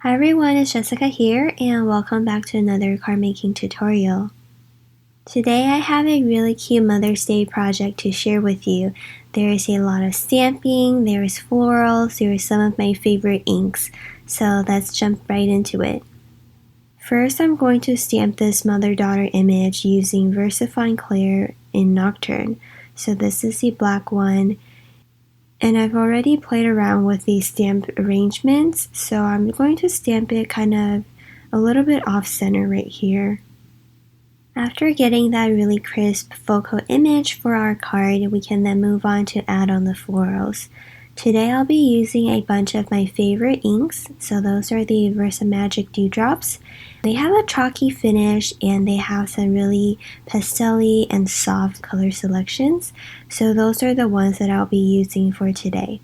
Hi everyone, it's Jessica here and welcome back to another card making tutorial. Today I have a really cute Mother's Day project to share with you. There is a lot of stamping, there is florals, there is some of my favorite inks, so let's jump right into it. First I'm going to stamp this mother-daughter image using VersaFine Clear in Nocturne. So this is the black one. And I've already played around with these stamp arrangements, so I'm going to stamp it kind of a little bit off center right here. After getting that really crisp photo image for our card, we can then move on to add on the florals. Today I'll be using a bunch of my favorite inks, so those are the VersaMagic Dew Drops. They have a chalky finish and they have some really pastel-y and soft color selections, so those are the ones that I'll be using for today.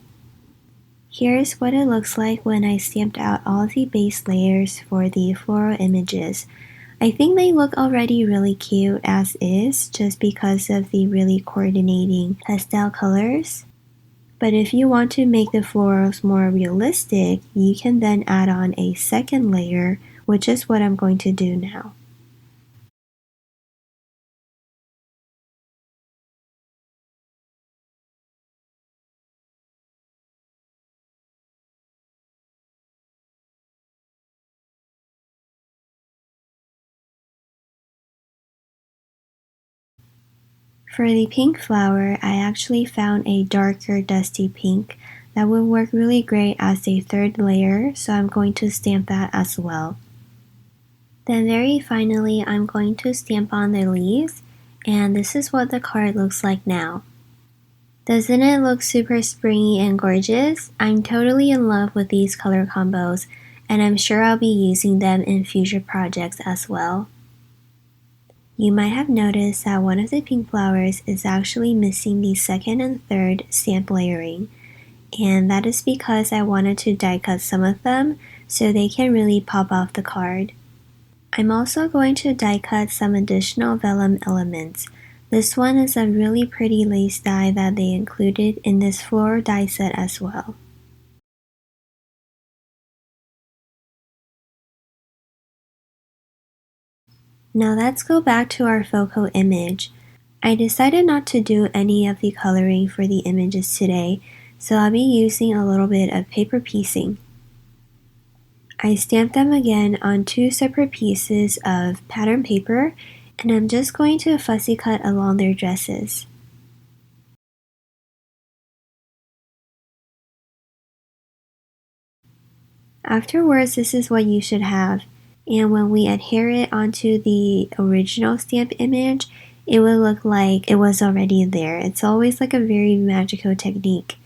Here's what it looks like when I stamped out all the base layers for the floral images. I think they look already really cute as is, just because of the really coordinating pastel colors. But if you want to make the florals more realistic, you can then add on a second layer, which is what I'm going to do now. For the pink flower, I actually found a darker dusty pink that would work really great as a third layer, so I'm going to stamp that as well. Then very finally, I'm going to stamp on the leaves, and this is what the card looks like now. Doesn't it look super springy and gorgeous? I'm totally in love with these color combos, and I'm sure I'll be using them in future projects as well. You might have noticed that one of the pink flowers is actually missing the second and third stamp layering, and that is because I wanted to die cut some of them so they can really pop off the card. I'm also going to die cut some additional vellum elements. This one is a really pretty lace die that they included in this floral die set as well. Now let's go back to our photo image. I decided not to do any of the coloring for the images today, so I'll be using a little bit of paper piecing. I stamped them again on two separate pieces of pattern paper, and I'm just going to fussy cut along their dresses. Afterwards, this is what you should have, and when we adhere it onto the original stamp image, it will look like it was already there. It's always like a very magical technique.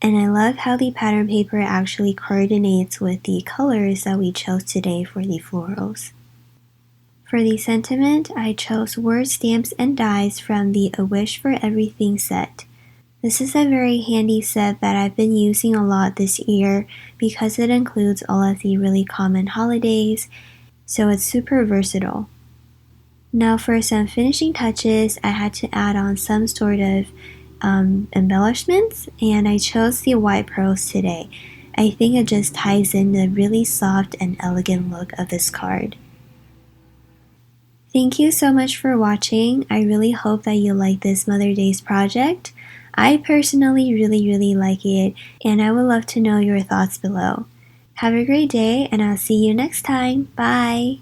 And I love how the pattern paper actually coordinates with the colors that we chose today for the florals. For the sentiment, I chose word stamps and dies from the A Wish for Everything set. This is a very handy set that I've been using a lot this year because it includes all of the really common holidays, so it's super versatile. Now for some finishing touches, I had to add on some sort of embellishments, and I chose the white pearls today. I think it just ties in the really soft and elegant look of this card. Thank you so much for watching. I really hope that you like this Mother's Day project. I personally really like it, and I would love to know your thoughts below. Have a great day, and I'll see you next time. Bye!